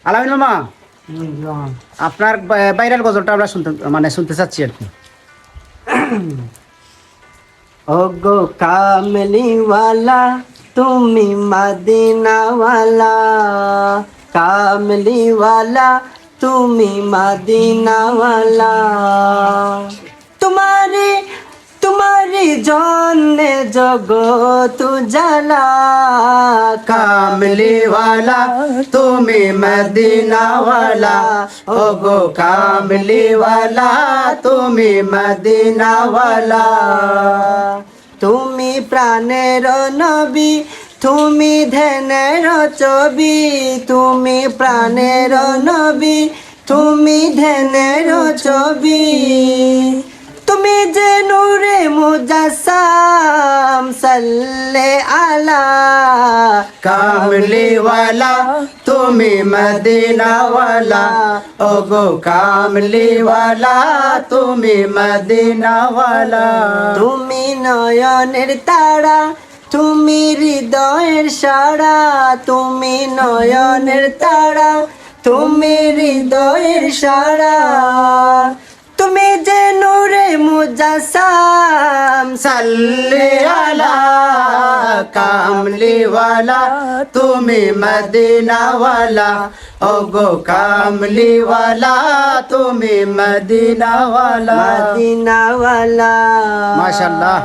আলামিন মামা, আপনার ভাইরাল গজলটা আমরা শুনতে চাচ্ছি আর কি। ওগো কামলিওয়ালা তুমি মদিনাওয়ালা, কামলিওয়ালা তুমি মদিনাওয়ালা, তোমারি তোমারি জন্যে জগৎ উজালা, কামলিওয়ালা তুমি মদিনাওয়ালা, ওগো কামলিওয়ালা তুমি মদিনাওয়ালা। তুমি প্রাণের নবী, তুমি ধ্যানের ছবি, তুমি প্রাণের নবী, তুমি ধ্যানের ছবি, তুমি যে নূরে মুজাসসাম সাল্লে আলা, কামলিওয়ালা তুমি মদিনাওয়ালা, ওগো কামলিওয়ালা তুমি মদিনাওয়ালা। তুমি নয়নের তারা, তুমি হৃদয়ের সারা, তুমি নয়নের তারা, তুমি হৃদয়ের সারা, তুমি যে নূরে মুজাসসাম সাল্লে আলা, কামলিওয়ালা তুমি মদিনাওয়ালা, ওগো কামলিওয়ালা তুমি মদিনাওয়ালা। মদিনাওয়ালা। মাশাআল্লাহ।